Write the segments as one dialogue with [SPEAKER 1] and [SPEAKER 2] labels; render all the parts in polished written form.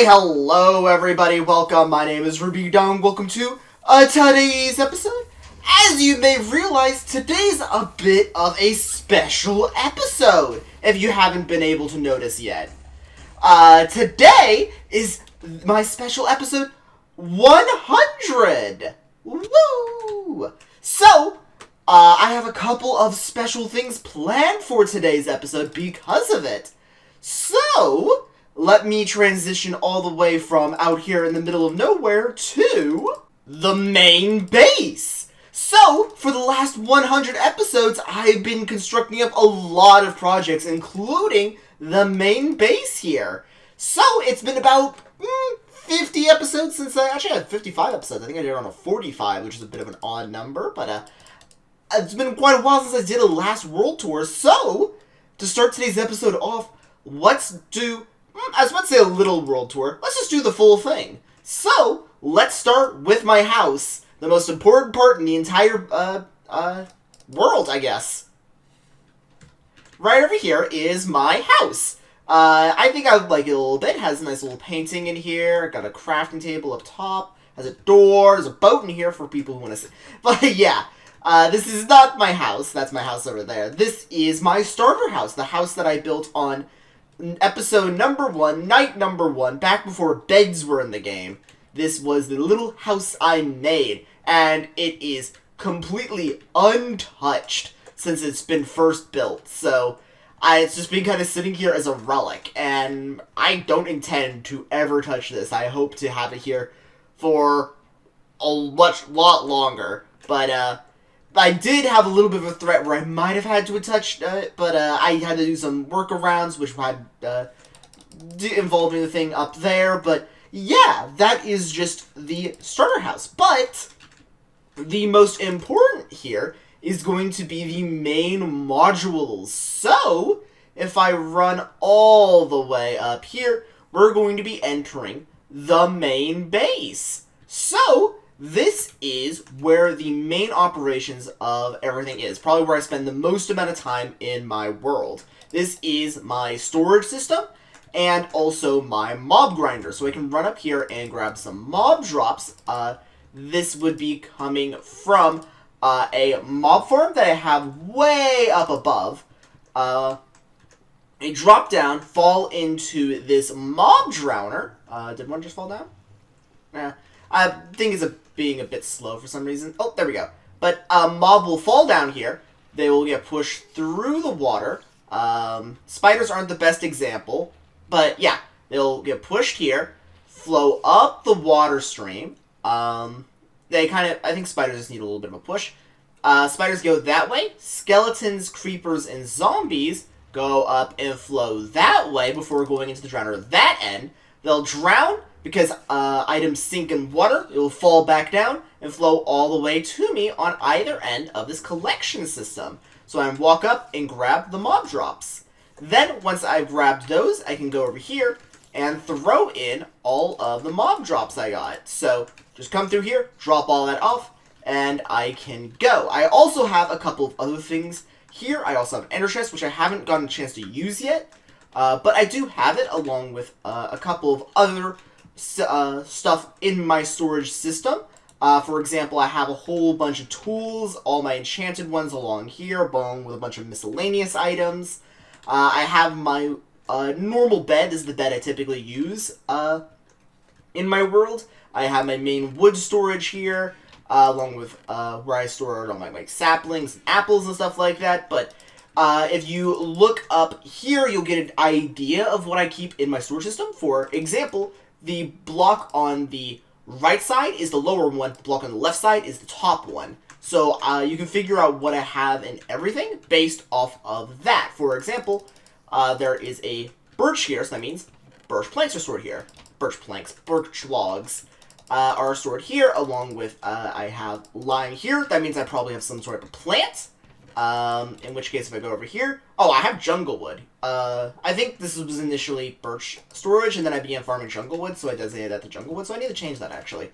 [SPEAKER 1] Why, hello everybody, welcome, my name is Rubydung, welcome to today's episode. As you may realize, today's a bit of a special episode, if you haven't been able to notice yet. Today is my special episode 100! Woo! So, I have a couple of special things planned for today's episode because of it. So, let me transition all the way from out here in the middle of nowhere to the main base. So, for the last 100 episodes, I've been constructing up a lot of projects, including the main base here. So, it's been about 50 episodes since I actually had 55 episodes. I think I did around a 45, which is a bit of an odd number, but it's been quite a while since I did a last world tour. So, to start today's episode off, let's do, I was about to say a little world tour. Let's just do the full thing. So, let's start with my house. The most important part in the entire, world, I guess. Right over here is my house. I think I would like it a little bit. It has a nice little painting in here. Got a crafting table up top. Has a door. There's a boat in here for people who want to see. But, yeah. This is not my house. That's my house over there. This is my starter house. The house that I built on episode number 1, night number 1, back before beds were in the game. This was the little house I made, and it is completely untouched since it's been first built. So, it's just been kind of sitting here as a relic, and I don't intend to ever touch this. I hope to have it here for a lot longer, but, I did have a little bit of a threat where I might have had to touch it, but I had to do some workarounds, which had involving the thing up there. But yeah, that is just the starter house. But the most important here is going to be the main modules. So if I run all the way up here, we're going to be entering the main base. So this is where the main operations of everything is. Probably where I spend the most amount of time in my world. This is my storage system and also my mob grinder. So I can run up here and grab some mob drops. This would be coming from a mob farm that I have way up above. A drop down, fall into this mob drowner. Did one just fall down? Yeah. I think it's being a bit slow for some reason. Oh, there we go. But mob will fall down here. They will get pushed through the water. Spiders aren't the best example. But yeah, they'll get pushed here, flow up the water stream. They kind of, I think spiders just need a little bit of a push. Spiders go that way. Skeletons, creepers, and zombies go up and flow that way before going into the drowner at that end. They'll drown because items sink in water. It will fall back down and flow all the way to me on either end of this collection system. So I walk up and grab the mob drops. Then, once I've grabbed those, I can go over here and throw in all of the mob drops I got. So, just come through here, drop all that off, and I can go. I also have a couple of other things here. I also have an ender chest, which I haven't gotten a chance to use yet. But I do have it along with a couple of other stuff in my storage system. For example, I have a whole bunch of tools, all my enchanted ones along here, along with a bunch of miscellaneous items. I have my normal bed is the bed I typically use in my world. I have my main wood storage here, along with where I store all my like saplings and apples and stuff like that. But if you look up here, you'll get an idea of what I keep in my storage system. For example, the block on the right side is the lower one, the block on the left side is the top one. So you can figure out what I have in everything based off of that. For example, there is a birch here, so that means birch planks are stored here. Birch logs are stored here, along with I have lime here. That means I probably have some sort of plant. In which case, if I go over here, oh, I have jungle wood. I think this was initially birch storage, and then I began farming jungle wood, so I designated that to jungle wood, so I need to change that, actually.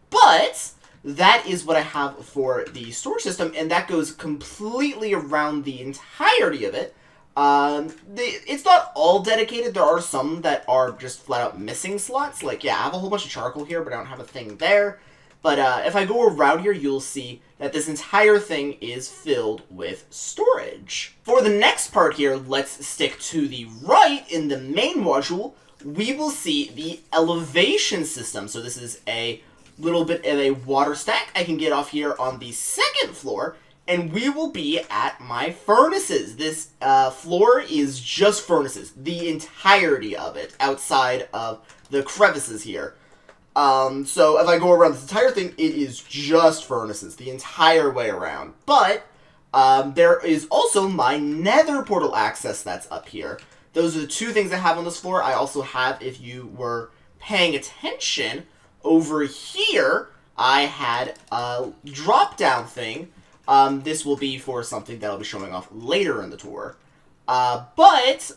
[SPEAKER 1] But that is what I have for the storage system, and that goes completely around the entirety of it. It's not all dedicated. There are some that are just flat out missing slots. Like, yeah, I have a whole bunch of charcoal here, but I don't have a thing there. But if I go around here, you'll see that this entire thing is filled with storage. For the next part here, let's stick to the right in the main module. We will see the elevation system. So this is a little bit of a water stack I can get off here on the second floor. And we will be at my furnaces. This floor is just furnaces. The entirety of it, outside of the crevices here. So if I go around this entire thing, it is just furnaces. The entire way around. But there is also my nether portal access that's up here. Those are the two things I have on this floor. I also have, if you were paying attention, over here, I had a drop-down thing. This will be for something that I'll be showing off later in the tour. But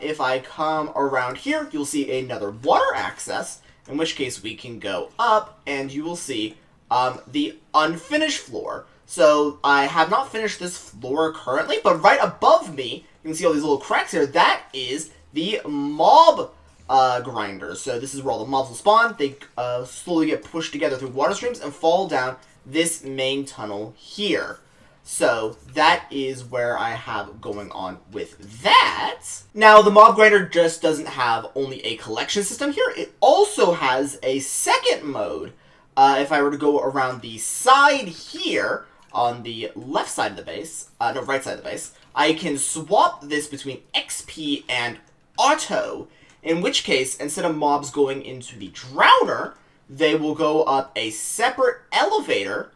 [SPEAKER 1] if I come around here, you'll see another water access, in which case we can go up, and you will see the unfinished floor. So I have not finished this floor currently, but right above me, you can see all these little cracks here. That is the mob grinders. So this is where all the mobs will spawn. They slowly get pushed together through water streams and fall down this main tunnel here. So that is where I have going on with that. Now, the mob grinder just doesn't have only a collection system here. It also has a second mode. If I were to go around the side here, on the left side of the base, no, right side of the base, I can swap this between XP and auto, in which case, instead of mobs going into the drowner, they will go up a separate elevator,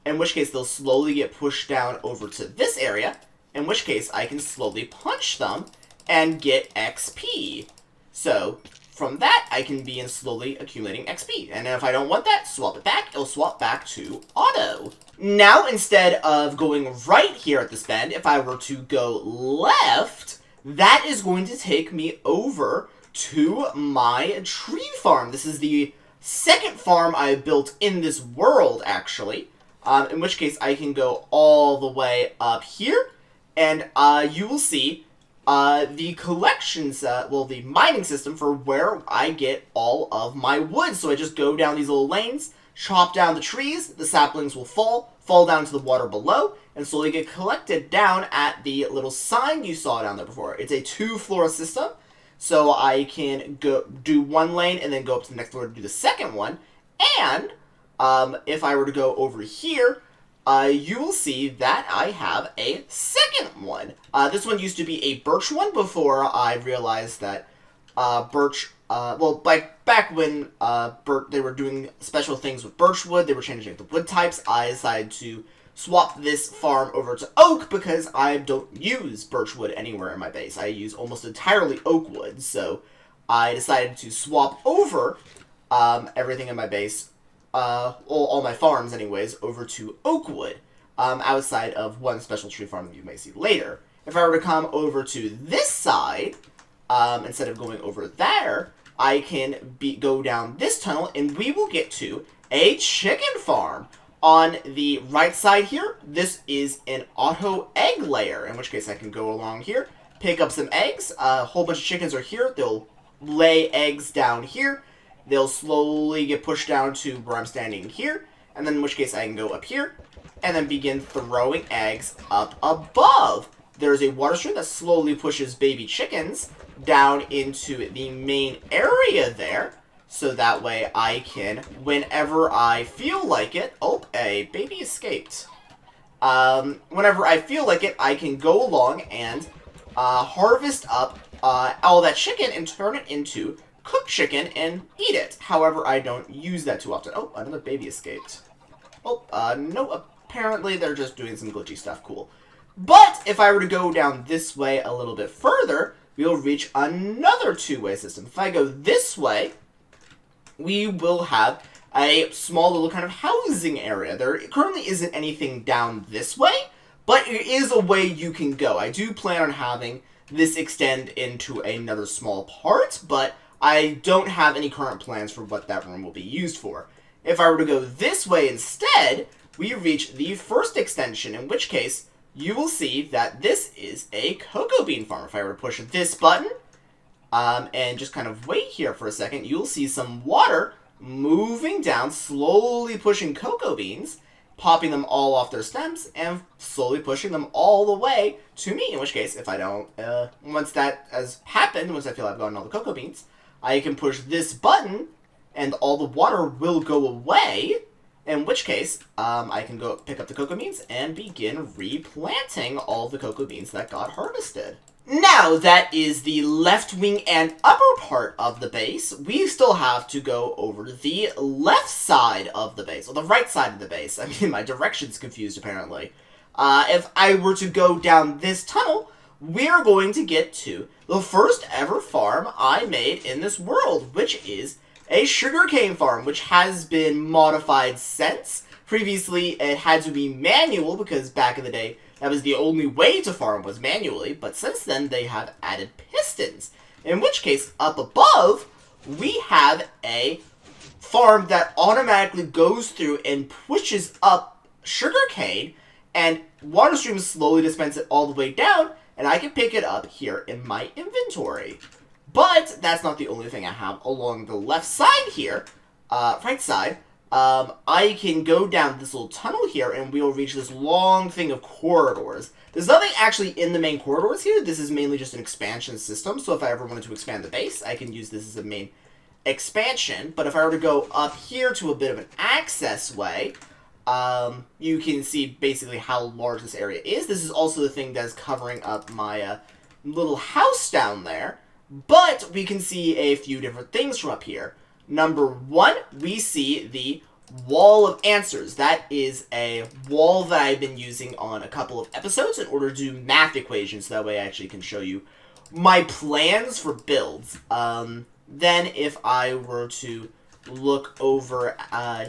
[SPEAKER 1] in which case they'll slowly get pushed down over to this area, in which case I can slowly punch them and get XP. So, from that, I can begin slowly accumulating XP. And if I don't want that, swap it back, it'll swap back to auto. Now, instead of going right here at this bend, if I were to go left, that is going to take me over to my tree farm. This is the second farm I built in this world, actually. In which case, I can go all the way up here, and you will see the collections, the mining system for where I get all of my wood. So I just go down these little lanes, chop down the trees, the saplings will fall down to the water below, and slowly get collected down at the little sign you saw down there before. It's a 2-floor system, so I can go do one lane and then go up to the next floor to do the second one. And if I were to go over here, you will see that I have a second one. This one used to be a birch one before I realized that birch, back when they were doing special things with birch wood, they were changing the wood types, I decided to swap this farm over to oak because I don't use birch wood anywhere in my base. I use almost entirely oak wood, so I decided to swap over everything in my base, all my farms anyways, over to oak wood, outside of one special tree farm that you may see later. If I were to come over to this side, instead of going over there, I can go down this tunnel, and we will get to a chicken farm. On the right side here, this is an auto egg layer, in which case I can go along here, pick up some eggs. A whole bunch of chickens are here. They'll lay eggs down here. They'll slowly get pushed down to where I'm standing here, and then in which case I can go up here, and then begin throwing eggs up above. There's a water stream that slowly pushes baby chickens down into the main area there, so that way I can, whenever I feel like it... Oh, a baby escaped. Whenever I feel like it, I can go along and harvest up all that chicken and turn it into cooked chicken and eat it. However, I don't use that too often. Oh, another baby escaped. Oh, no, apparently they're just doing some glitchy stuff. Cool. But if I were to go down this way a little bit further, we'll reach another two-way system. If I go this way, we will have a small little kind of housing area. There currently isn't anything down this way, but it is a way you can go. I do plan on having this extend into another small part, but I don't have any current plans for what that room will be used for. If I were to go this way instead, we reach the first extension, in which case you will see that this is a cocoa bean farm. If I were to push this button, and just kind of wait here for a second, you'll see some water moving down, slowly pushing cocoa beans, popping them all off their stems, and slowly pushing them all the way to me. In which case, if I don't, once that has happened, once I feel I've gotten all the cocoa beans, I can push this button, and all the water will go away, in which case, I can go pick up the cocoa beans and begin replanting all the cocoa beans that got harvested. Now, that is the left wing and upper part of the base. We still have to go over the left side of the base, or the right side of the base. I mean, my direction's confused, apparently. If I were to go down this tunnel, we're going to get to the first ever farm I made in this world, which is a sugarcane farm, which has been modified since. Previously, it had to be manual, because back in the day, that was the only way to farm was manually, but since then they have added pistons. In which case, up above, we have a farm that automatically goes through and pushes up sugarcane, and water streams slowly dispense it all the way down, and I can pick it up here in my inventory. But that's not the only thing I have along the left side here, right side. I can go down this little tunnel here, and we'll reach this long thing of corridors. There's nothing actually in the main corridors here. This is mainly just an expansion system, so if I ever wanted to expand the base, I can use this as a main expansion. But if I were to go up here to a bit of an access way, you can see basically how large this area is. This is also the thing that is covering up my little house down there. But we can see a few different things from up here. Number one, we see the Wall of Answers. That is a wall that I've been using on a couple of episodes in order to do math equations. So that way I actually can show you my plans for builds. Then if I were to look over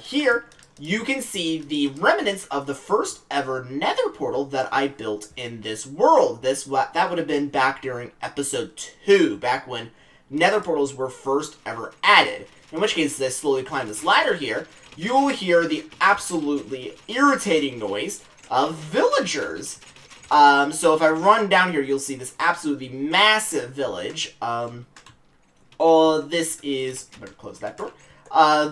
[SPEAKER 1] here, you can see the remnants of the first ever nether portal that I built in this world. That would have been back during episode 2, back when nether portals were first ever added. In which case, as I slowly climb this ladder here, you will hear the absolutely irritating noise of villagers. So if I run down here, you'll see this absolutely massive village. This is... better close that door.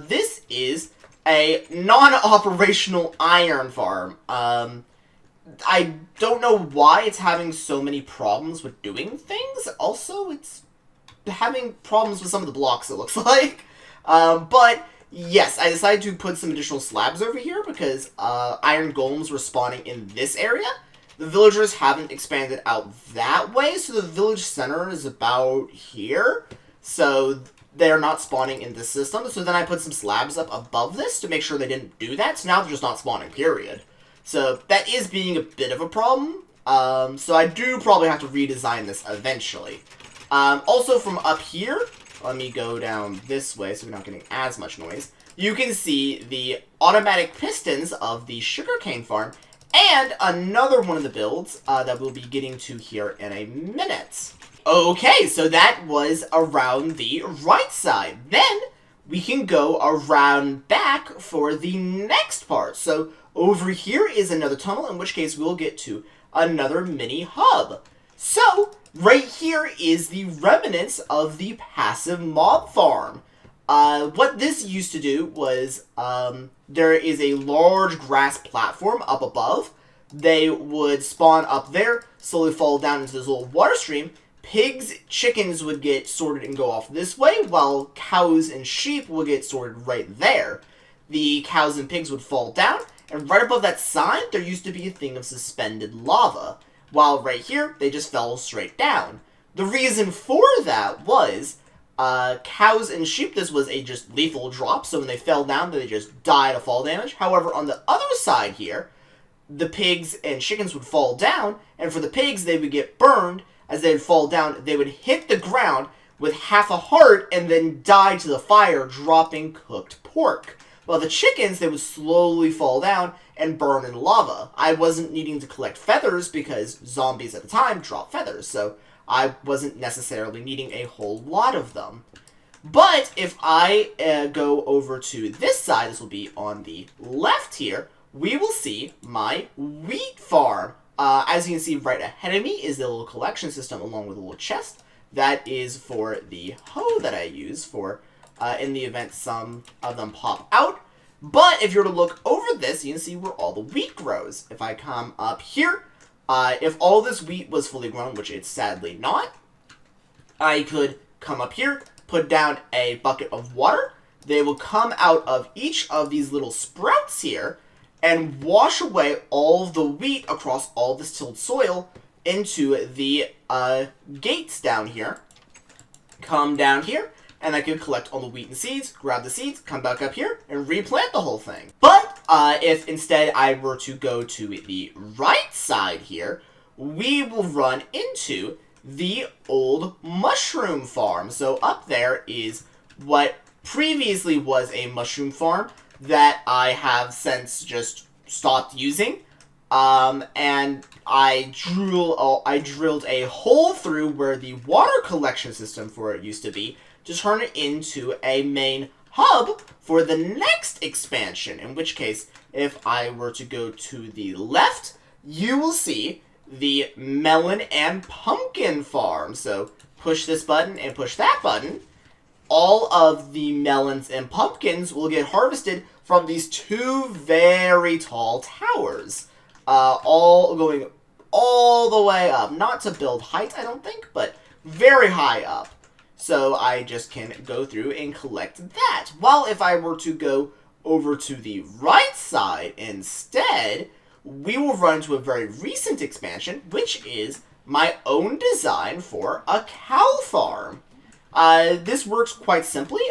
[SPEAKER 1] This is a non-operational iron farm. I don't know why it's having so many problems with doing things. Also, it's having problems with some of the blocks, it looks like. But, yes, I decided to put some additional slabs over here because iron golems were spawning in this area. The villagers haven't expanded out that way, so the village center is about here. So they're not spawning in this system. So then I put some slabs up above this to make sure they didn't do that. So now they're just not spawning, period. So that is being a bit of a problem. So I do probably have to redesign this eventually. Also from up here, let me go down this way so we're not getting as much noise. You can see the automatic pistons of the sugarcane farm and another one of the builds that we'll be getting to here in a minute. Okay, so that was around the right side. Then we can go around back for the next part. So over here is another tunnel, in which case we'll get to another mini hub. So right here is the remnants of the passive mob farm. What this used to do was there is a large grass platform up above. They would spawn up there, slowly fall down into this little water stream. Pigs, chickens would get sorted and go off this way, while cows and sheep would get sorted right there. The cows and pigs would fall down, and right above that sign, there used to be a thing of suspended lava. While right here, they just fell straight down. The reason for that was, cows and sheep, this was a just lethal drop, so when they fell down, they just died of fall damage. However, on the other side here, the pigs and chickens would fall down, and for the pigs, they would get burned. As they would fall down, they would hit the ground with half a heart and then die to the fire, dropping cooked pork. While the chickens, they would slowly fall down and burn in lava. I wasn't needing to collect feathers because zombies at the time drop feathers, so I wasn't necessarily needing a whole lot of them. But if I go over to this side, this will be on the left here, we will see my wheat farm. As you can see right ahead of me is the little collection system along with a little chest. That is for the hoe that I use for in the event some of them pop out. But if you were to look over this, you can see where all the wheat grows. If I come up here, if all this wheat was fully grown, which it's sadly not, I could come up here, put down a bucket of water. They will come out of each of these little sprouts here and wash away all of the wheat across all this tilled soil into the gates down here. Come down here, and I could collect all the wheat and seeds, grab the seeds, come back up here, and replant the whole thing. But if instead I were to go to the right side here, we will run into the old mushroom farm. So up there is what previously was a mushroom farm that I have since just stopped using. And I drilled a hole through where the water collection system for it used to be to turn it into a main hub for the next expansion. In which case, if I were to go to the left, you will see the melon and pumpkin farm. So push this button and push that button. All of the melons and pumpkins will get harvested from these two very tall towers. All going all the way up. Not to build height, I don't think, but very high up. So I just can go through and collect that. While if I were to go over to the right side instead, we will run into a very recent expansion, which is my own design for a cow farm. This works quite simply.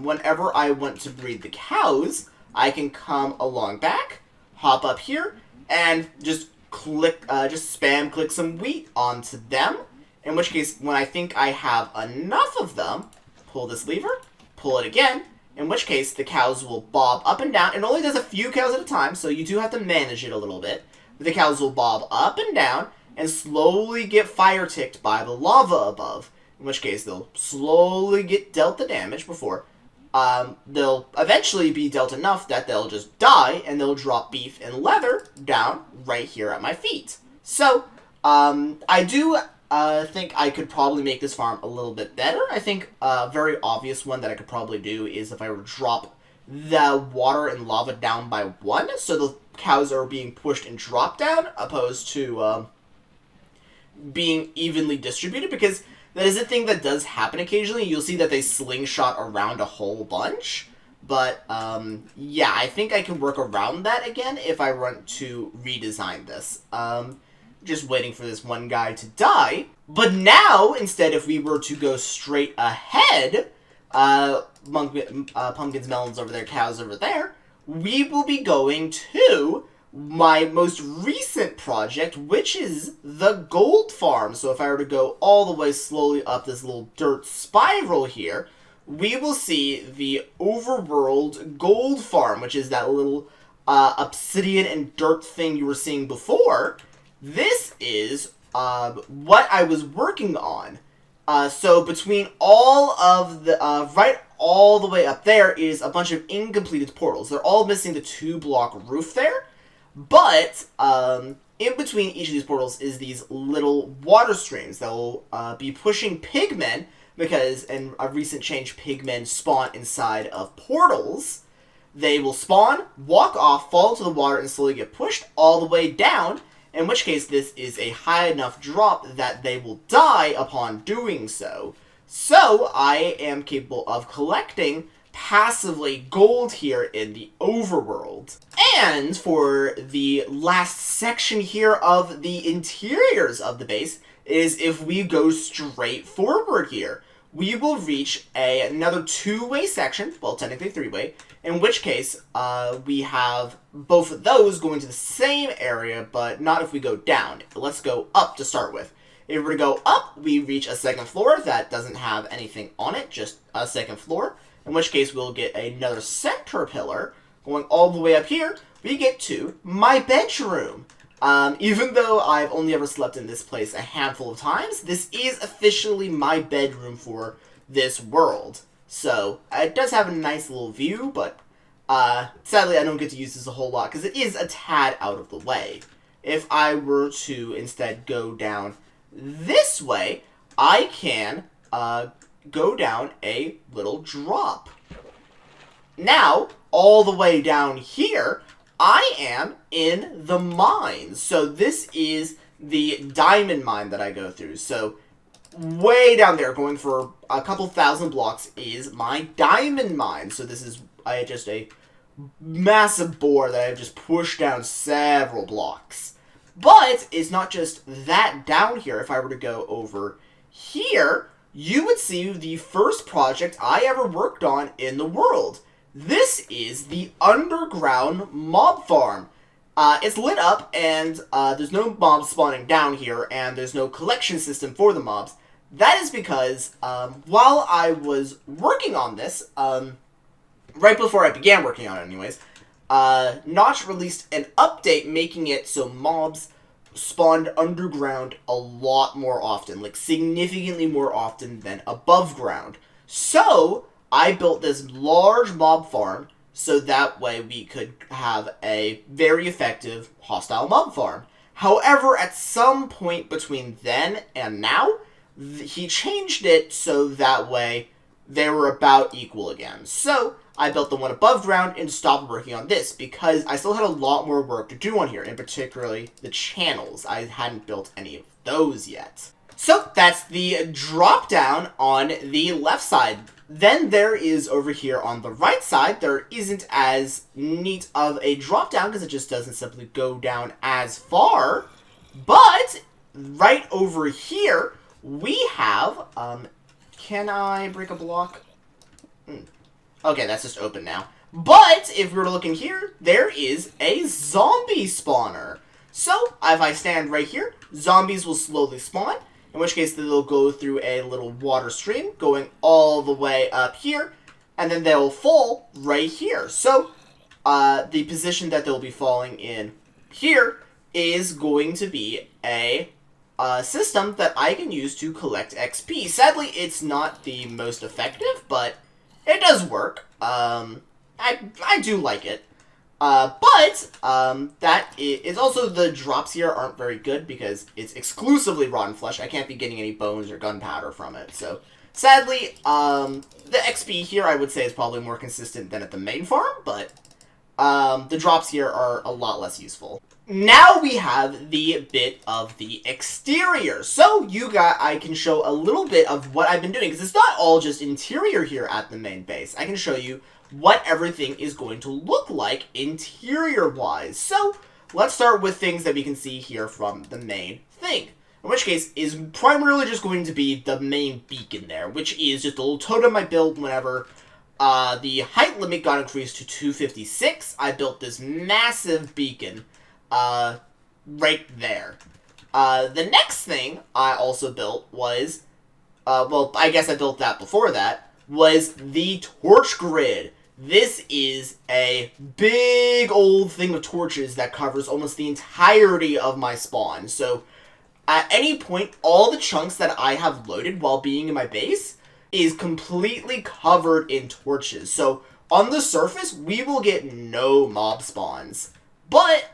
[SPEAKER 1] Whenever I want to breed the cows, I can come along back, hop up here, and just spam click some wheat onto them. In which case, when I think I have enough of them, pull this lever, pull it again, in which case the cows will bob up and down. It only does a few cows at a time, so you do have to manage it a little bit. But the cows will bob up and down and slowly get fire ticked by the lava above. In which case, they'll slowly get dealt the damage before they'll eventually be dealt enough that they'll just die, and they'll drop beef and leather down right here at my feet. So, I do think I could probably make this farm a little bit better. I think a very obvious one that I could probably do is if I were to drop the water and lava down by one, so the cows are being pushed and dropped down, opposed to being evenly distributed, because that is a thing that does happen occasionally. You'll see that they slingshot around a whole bunch. But, yeah, I think I can work around that again if I want to redesign this. Just waiting for this one guy to die. But now, instead, if we were to go straight ahead, pumpkins, melons over there, cows over there, we will be going to my most recent project, which is the gold farm. So if I were to go all the way slowly up this little dirt spiral here, we will see the overworld gold farm, which is that little obsidian and dirt thing you were seeing before. This is what I was working on. So between all of the, right all the way up there is a bunch of incompleted portals. They're all missing the 2-block roof there. But, in between each of these portals is these little water streams that will be pushing pigmen, because in a recent change, pigmen spawn inside of portals. They will spawn, walk off, fall into the water, and slowly get pushed all the way down, in which case this is a high enough drop that they will die upon doing so. So, I am capable of collecting passively gold here in the overworld. And for the last section here of the interiors of the base is if we go straight forward here, we will reach another 2-way section, well technically 3-way, in which case we have both of those going to the same area, but not if we go down. Let's go up to start with. If we were to go up, we reach a second floor that doesn't have anything on it, just a second floor. In which case, we'll get another center pillar. Going all the way up here, we get to my bedroom. Even though I've only ever slept in this place a handful of times, this is officially my bedroom for this world. So, it does have a nice little view, but sadly I don't get to use this a whole lot, because it is a tad out of the way. if I were to instead go down this way, I can go down a little drop. Now, all the way down here, I am in the mines. So this is the diamond mine that I go through. So way down there, going for a couple thousand blocks, is my diamond mine. So this is just a massive bore that I've just pushed down several blocks. But it's not just that down here. If I were to go over here, you would see the first project I ever worked on in the world. This is the underground mob farm. It's lit up, and there's no mobs spawning down here, and there's no collection system for the mobs. That is because while I was working on this, right before I began working on it anyways, Notch released an update making it so mobs spawned underground a lot more often, like significantly more often than above ground. So I built this large mob farm so that way we could have a very effective hostile mob farm. However, at some point between then and now, he changed it so that way they were about equal again. So I built the one above ground and stopped working on this because I still had a lot more work to do on here, and particularly the channels. I hadn't built any of those yet. So that's the drop down on the left side. Then there is over here on the right side, there isn't as neat of a drop down because it just doesn't simply go down as far. But right over here, we have, can I break a block? Okay, that's just open now. But if we were to look in here, there is a zombie spawner. So if I stand right here, zombies will slowly spawn. In which case, they'll go through a little water stream going all the way up here, and then they'll fall right here. So, the position that they'll be falling in here is going to be a system that I can use to collect XP. Sadly, it's not the most effective, but it does work. I do like it. It's also the drops here aren't very good because it's exclusively rotten flesh. I can't be getting any bones or gunpowder from it. So, sadly, the XP here I would say is probably more consistent than at the main farm, but the drops here are a lot less useful. Now we have the bit of the exterior. So, I can show a little bit of what I've been doing, because it's not all just interior here at the main base. I can show you what everything is going to look like interior-wise. So, let's start with things that we can see here from the main thing. In which case, is primarily just going to be the main beacon there, which is just a little totem I built whenever the height limit got increased to 256. I built this massive beacon right there. The next thing I also built was, well, I guess I built that before that, was the torch grid. This is a big old thing of torches that covers almost the entirety of my spawn. So, at any point, all the chunks that I have loaded while being in my base is completely covered in torches. So, on the surface, we will get no mob spawns. But,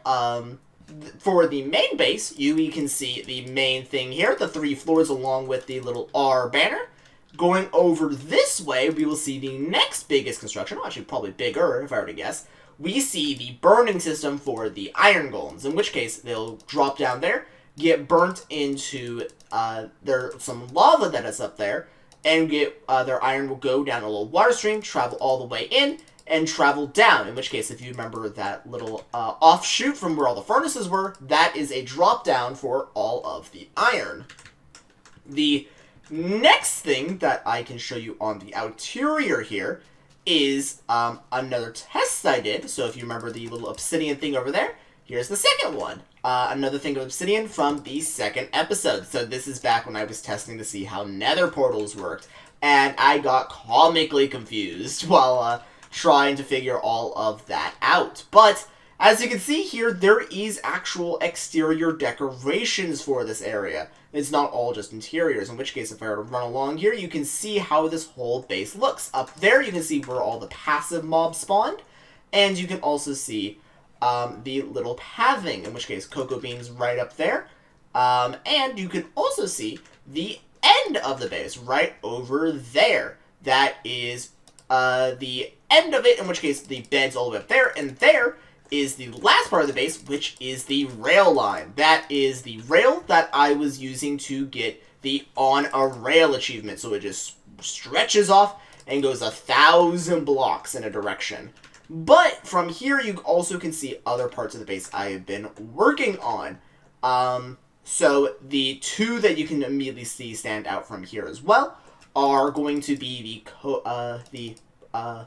[SPEAKER 1] for the main base, we can see the main thing here, the 3 floors along with the little R banner. Going over this way, we will see the next biggest construction, actually probably bigger if I were to guess. We see the burning system for the iron golems, in which case they'll drop down there, get burnt into some lava that is up there, and their iron will go down a little water stream, travel all the way in, and travel down. In which case, if you remember that little offshoot from where all the furnaces were, that is a drop down for all of the iron. The next thing that I can show you on the exterior here is another test I did. So if you remember the little obsidian thing over there, here's the second one. Another thing of obsidian from the second episode. So this is back when I was testing to see how nether portals worked. And I got comically confused while trying to figure all of that out. But as you can see here, there is actual exterior decorations for this area. It's not all just interiors, in which case if I were to run along here, you can see how this whole base looks. Up there, you can see where all the passive mobs spawned, and you can also see the little pathing, in which case cocoa beans right up there. And you can also see the end of the base right over there. That is the end of it, in which case the bed's all the way up there, and there is the last part of the base, which is the rail line. That is the rail that I was using to get the on a rail achievement. So it just stretches off and goes 1,000 blocks in a direction. But from here, you also can see other parts of the base I have been working on. So the two that you can immediately see stand out from here as well are going to be the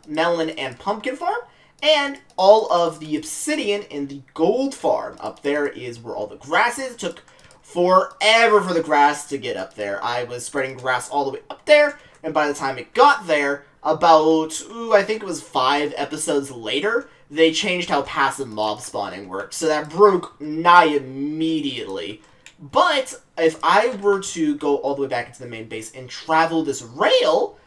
[SPEAKER 1] melon and pumpkin farm, and all of the obsidian in the gold farm. Up there is where all the grass is. It took forever for the grass to get up there. I was spreading grass all the way up there, and by the time it got there, about, I think it was 5 episodes later, they changed how passive mob spawning worked, so that broke nigh immediately. But if I were to go all the way back into the main base and travel this rail,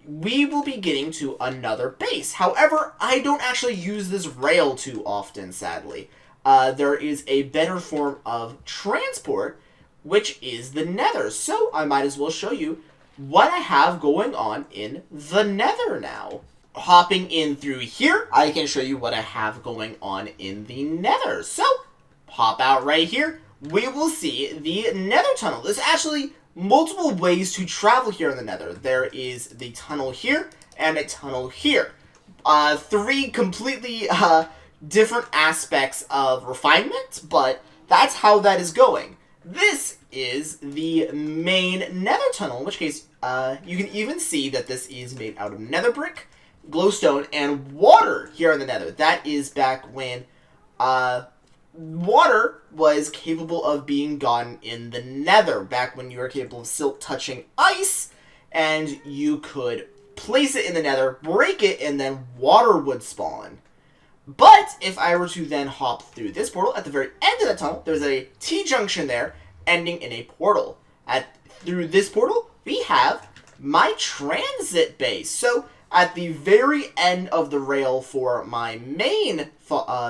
[SPEAKER 1] we will be getting to another base. However, I don't actually use this rail too often, sadly. There is a better form of transport, which is the nether. So I might as well show you what I have going on in the nether now. Hopping in through here, I can show you what I have going on in the nether. So, hop out right here. We will see the nether tunnel. There's actually multiple ways to travel here in the nether. There is the tunnel here and a tunnel here. 3 completely different aspects of refinement, but that's how that is going. This is the main nether tunnel, in which case you can even see that this is made out of nether brick, glowstone, and water here in the nether. That is back when water was capable of being gotten in the nether, back when you were capable of silk touching ice, and you could place it in the nether, break it, and then water would spawn. But if I were to then hop through this portal, at the very end of the tunnel, there's a T-junction there, ending in a portal. Through this portal, we have my transit base. So, at the very end of the rail for my main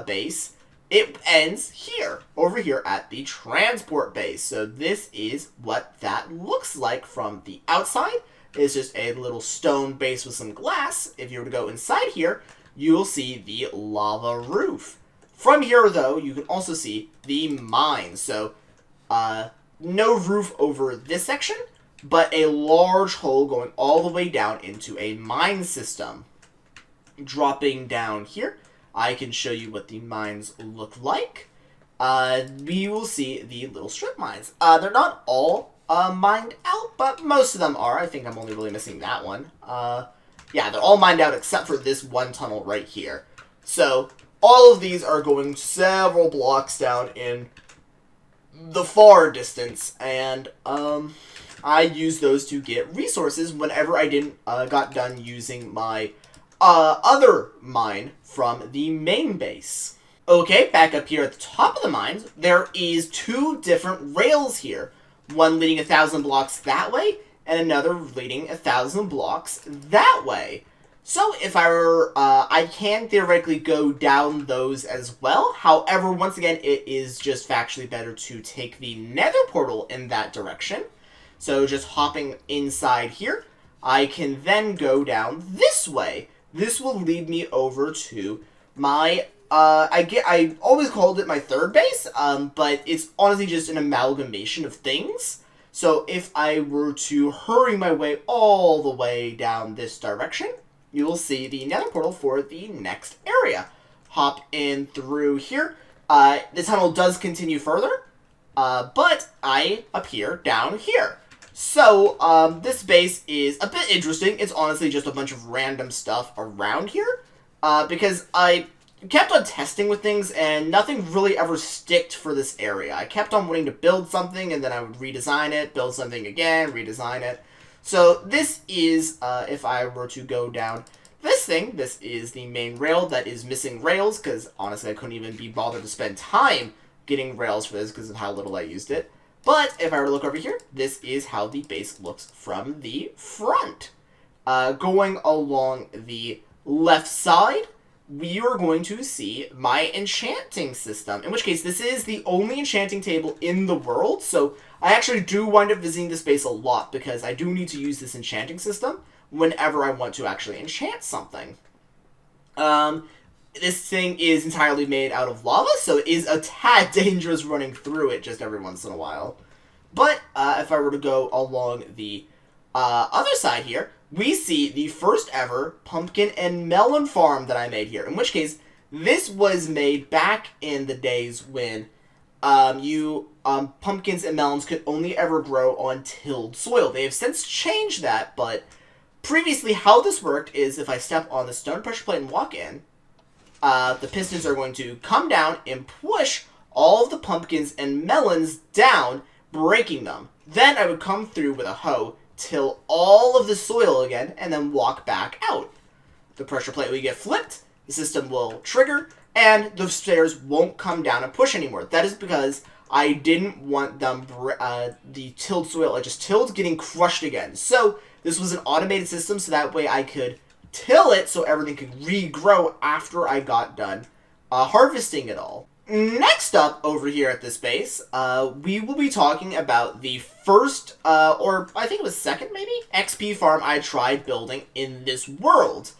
[SPEAKER 1] base, it ends here, over here at the transport base. So this is what that looks like from the outside. It's just a little stone base with some glass. If you were to go inside here, you'll see the lava roof. From here, though, you can also see the mine. So, no roof over this section, but a large hole going all the way down into a mine system. Dropping down here, I can show you what the mines look like. We will see the little strip mines. They're not all mined out, but most of them are. I think I'm only really missing that one. Yeah, they're all mined out except for this one tunnel right here. So, all of these are going several blocks down in the far distance, and I use those to get resources whenever I got done using my other mine from the main base. Okay, back up here at the top of the mines, there is 2 different rails here. One leading 1,000 blocks that way, and another leading 1,000 blocks that way. So if I were, I can theoretically go down those as well. However, once again, it is just factually better to take the nether portal in that direction. So just hopping inside here, I can then go down this way. This will lead me over to my, I always called it my third base, but it's honestly just an amalgamation of things. So if I were to hurry my way all the way down this direction, you will see the nether portal for the next area. Hop in through here. The tunnel does continue further, but I appear down here. So, this base is a bit interesting. It's honestly just a bunch of random stuff around here, because I kept on testing with things, and nothing really ever sticked for this area. I kept on wanting to build something, and then I would redesign it, build something again, redesign it. So, this is, if I were to go down this thing, this is the main rail that is missing rails, because honestly I couldn't even be bothered to spend time getting rails for this because of how little I used it. But if I were to look over here, this is how the base looks from the front. Going along the left side, we are going to see my enchanting system. In which case, this is the only enchanting table in the world, so I actually do wind up visiting this base a lot because I do need to use this enchanting system whenever I want to actually enchant something. This thing is entirely made out of lava, so it is a tad dangerous running through it just every once in a while. But if I were to go along the other side here, we see the first ever pumpkin and melon farm that I made here. In which case, this was made back in the days when pumpkins and melons could only ever grow on tilled soil. They have since changed that, but previously how this worked is if I step on the stone pressure plate and walk in, the pistons are going to come down and push all of the pumpkins and melons down, breaking them. Then I would come through with a hoe, till all of the soil again, and then walk back out. The pressure plate will get flipped, the system will trigger, and the stairs won't come down and push anymore. That is because I didn't want them, the tilled soil, I just tilled, getting crushed again. So this was an automated system, so that way I could till it so everything could regrow after I got done harvesting it all. Next up over here at this base, we will be talking about the first, or I think it was second maybe, XP farm I tried building in this world.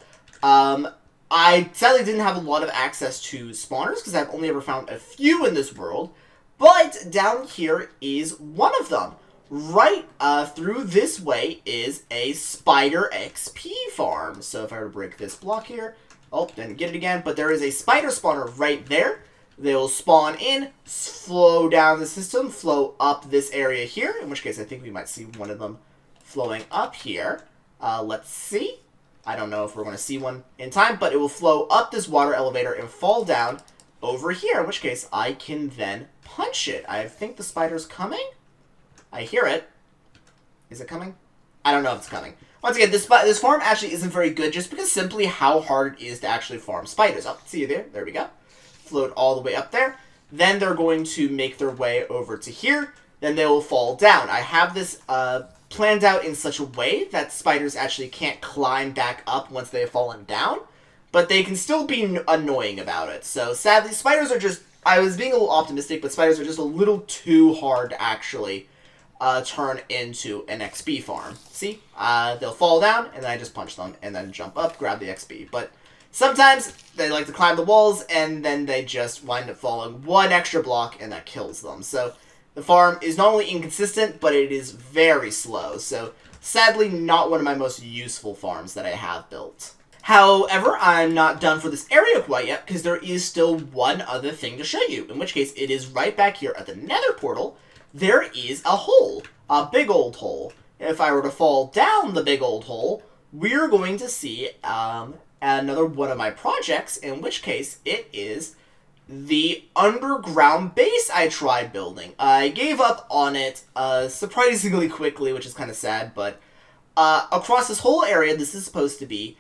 [SPEAKER 1] I sadly didn't have a lot of access to spawners because I've only ever found a few in this world, but down here is one of them. Right through this way is a spider XP farm. So if I were to break this block here, oh, didn't get it again, but there is a spider spawner right there. They'll spawn in, flow down the system, flow up this area here, in which case I think we might see one of them flowing up here. Let's see. I don't know if we're going to see one in time, but it will flow up this water elevator and fall down over here, in which case I can then punch it. I think the spider's coming. I hear it. Is it coming? I don't know if it's coming. Once again, this farm actually isn't very good just because simply how hard it is to actually farm spiders. Oh, see you there. There we go. Float all the way up there. Then they're going to make their way over to here. Then they will fall down. I have this planned out in such a way that spiders actually can't climb back up once they have fallen down. But they can still be annoying about it. So sadly, spiders are just... I was being a little optimistic, but spiders are just a little too hard to actually turn into an XP farm. See? They'll fall down, and then I just punch them, and then jump up, grab the XP. But sometimes they like to climb the walls, and then they just wind up falling one extra block, and that kills them. So the farm is not only inconsistent, but it is very slow. So sadly, not one of my most useful farms that I have built. However, I'm not done for this area quite yet, because there is still one other thing to show you. In which case, it is right back here at the nether portal. There is a hole. A big old hole. If I were to fall down the big old hole, we're going to see another one of my projects, in which case it is the underground base I tried building. I gave up on it surprisingly quickly, which is kind of sad, but across this whole area, this is supposed to be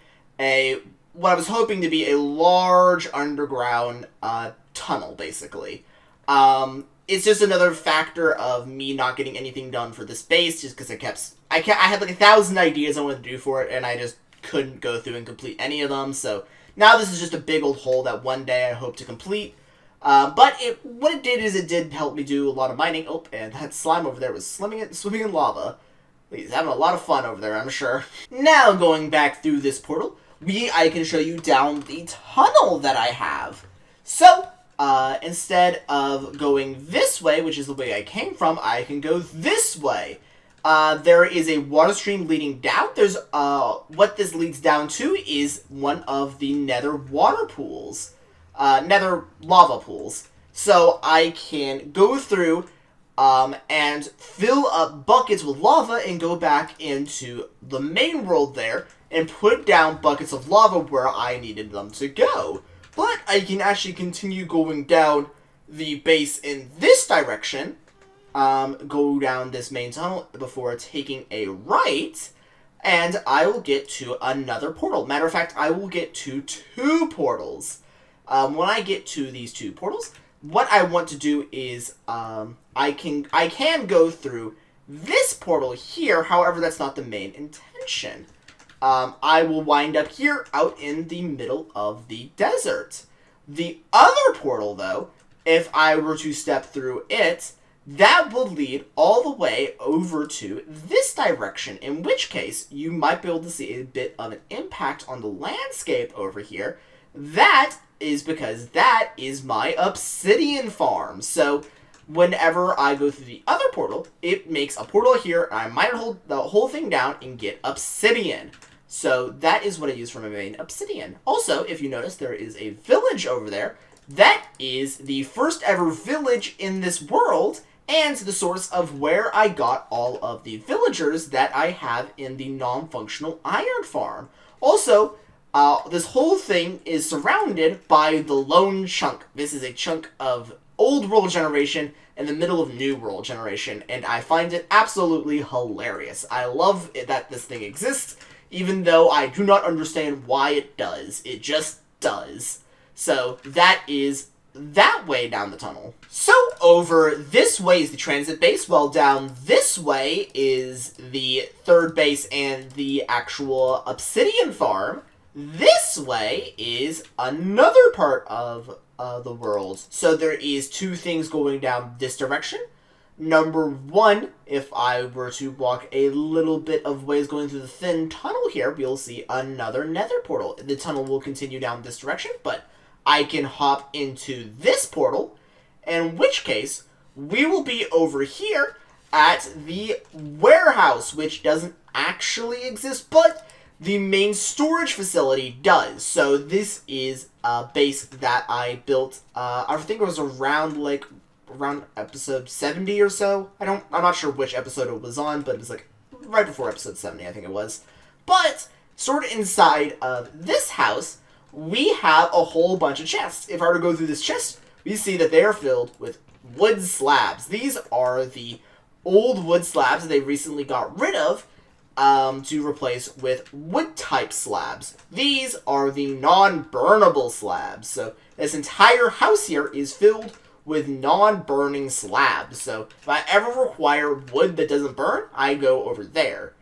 [SPEAKER 1] what I was hoping to be a large underground tunnel, basically. It's just another factor of me not getting anything done for this base, just because I had like 1,000 ideas I wanted to do for it, and I just couldn't go through and complete any of them. So now this is just a big old hole that one day I hope to complete. But what it did is it did help me do a lot of mining. Oh, and that slime over there was swimming in lava. He's having a lot of fun over there, I'm sure. Now going back through this portal, I can show you down the tunnel that I have. So instead of going this way, which is the way I came from, I can go this way. There is a water stream leading down. There's what this leads down to is one of the nether water pools. Nether lava pools. So I can go through and fill up buckets with lava and go back into the main world there and put down buckets of lava where I needed them to go. But I can actually continue going down the base in this direction, go down this main tunnel before taking a right, and I will get to another portal. Matter of fact, I will get to 2 portals. When I get to these 2 portals, what I want to do is I can go through this portal here. However, that's not the main intention. I will wind up here out in the middle of the desert. The other portal, though, if I were to step through it, that will lead all the way over to this direction, in which case you might be able to see a bit of an impact on the landscape over here. That is because that is my obsidian farm. So whenever I go through the other portal, it makes a portal here, and I might hold the whole thing down and get obsidian. So that is what I use for my main obsidian. Also, if you notice, there is a village over there. That is the first ever village in this world, and the source of where I got all of the villagers that I have in the non-functional iron farm. Also, this whole thing is surrounded by the lone chunk. This is a chunk of old world generation in the middle of new world generation, and I find it absolutely hilarious. I love that this thing exists, even though I do not understand why it does. It just does. So that is that way down the tunnel. So over this way is the transit base, while down this way is the third base and the actual obsidian farm. This way is another part of the world. So there is two things going down this direction. Number one, if I were to walk a little bit of ways going through the thin tunnel here, we'll see another nether portal. The tunnel will continue down this direction, but I can hop into this portal, in which case we will be over here at the warehouse, which doesn't actually exist, but the main storage facility does. So this is a base that I built, I think it was around episode 70 or so. I'm not sure which episode it was on, but it was right before episode 70, I think it was. But sort of inside of this house, we have a whole bunch of chests. If I were to go through this chest, we see that they are filled with wood slabs. These are the old wood slabs that they recently got rid of to replace with wood-type slabs. These are the non-burnable slabs. So this entire house here is filled with non-burning slabs. So if I ever require wood that doesn't burn, I go over there.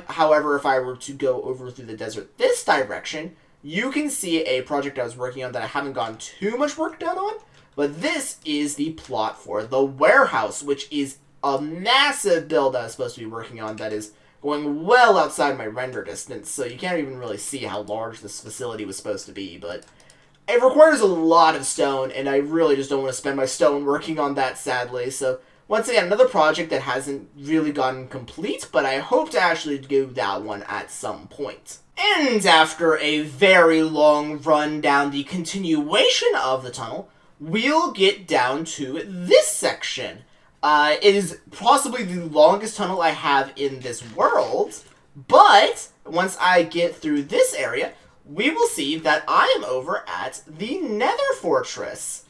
[SPEAKER 1] However, if I were to go over through the desert this direction, you can see a project I was working on that I haven't gotten too much work done on, but this is the plot for the warehouse, which is a massive build I was supposed to be working on that is going well outside my render distance, so you can't even really see how large this facility was supposed to be, but it requires a lot of stone, and I really just don't want to spend my stone working on that, sadly, so once again, another project that hasn't really gotten complete, but I hope to actually do that one at some point. And after a very long run down the continuation of the tunnel, we'll get down to this section. It is possibly the longest tunnel I have in this world, but once I get through this area, we will see that I am over at the Nether Fortress.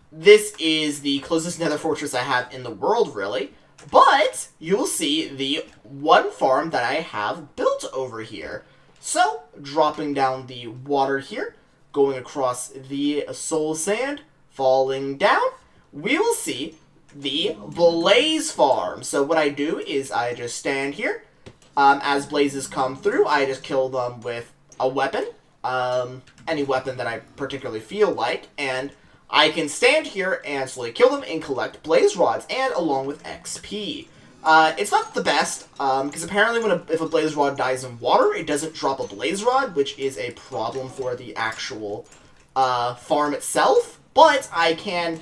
[SPEAKER 1] This is the closest Nether Fortress I have in the world, really. But you'll see the one farm that I have built over here. So, dropping down the water here, going across the soul sand, falling down, we will see the blaze farm. So what I do is I just stand here. As blazes come through, I just kill them with a weapon. Any weapon that I particularly feel like, and I can stand here and slowly kill them and collect blaze rods, and along with XP. It's not the best, because apparently if a blaze rod dies in water, it doesn't drop a blaze rod, which is a problem for the actual farm itself, but I can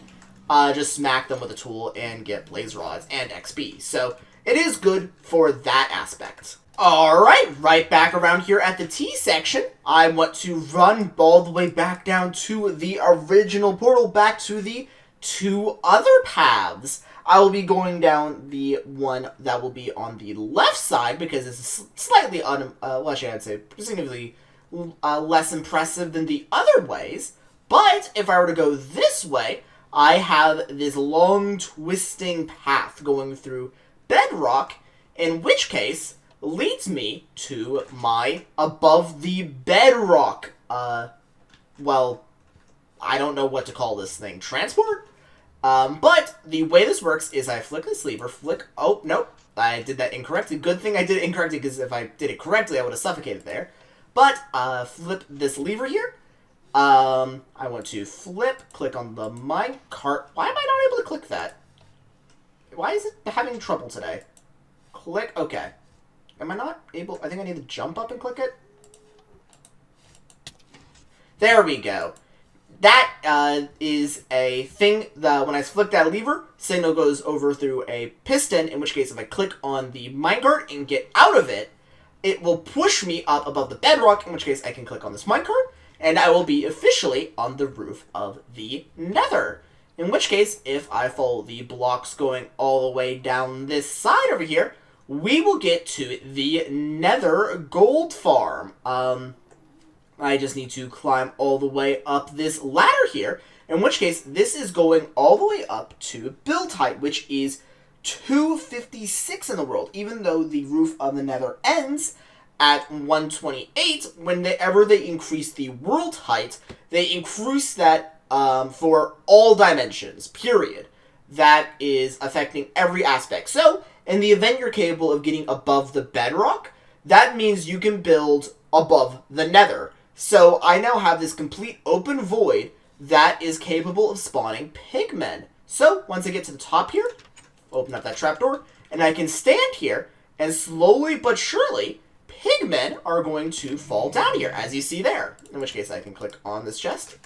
[SPEAKER 1] just smack them with a tool and get blaze rods and XP, so it is good for that aspect. Alright, right back around here at the T section, I want to run all the way back down to the original portal, back to the two other paths. I will be going down the one that will be on the left side, because it's slightly, actually I'd say significantly less impressive than the other ways, but if I were to go this way, I have this long twisting path going through bedrock, in which case leads me to my above the bedrock, well, I don't know what to call this thing, transport? But the way this works is I flick this lever, oh, nope, I did that incorrectly. Good thing I did it incorrectly, because if I did it correctly, I would have suffocated there. But, flip this lever here. I want to flip, click on the minecart. Why am I not able to click that? Why is it having trouble today? Click, okay. Am I not able? I think I need to jump up and click it. There we go. That is a thing that when I flick that lever, signal goes over through a piston, in which case if I click on the minecart and get out of it, it will push me up above the bedrock, in which case I can click on this minecart, and I will be officially on the roof of the Nether. In which case, if I follow the blocks going all the way down this side over here, we will get to the Nether gold farm. I just need to climb all the way up this ladder here, in which case this is going all the way up to build height, which is 256 in the world, even though the roof of the Nether ends at 128. Whenever they increase the world height, they increase that for all dimensions, period. That is affecting every aspect. So, in the event you're capable of getting above the bedrock, that means you can build above the Nether. So, I now have this complete open void that is capable of spawning pigmen. So, once I get to the top here, open up that trapdoor, and I can stand here, and slowly but surely, pigmen are going to fall down here, as you see there. In which case, I can click on this chest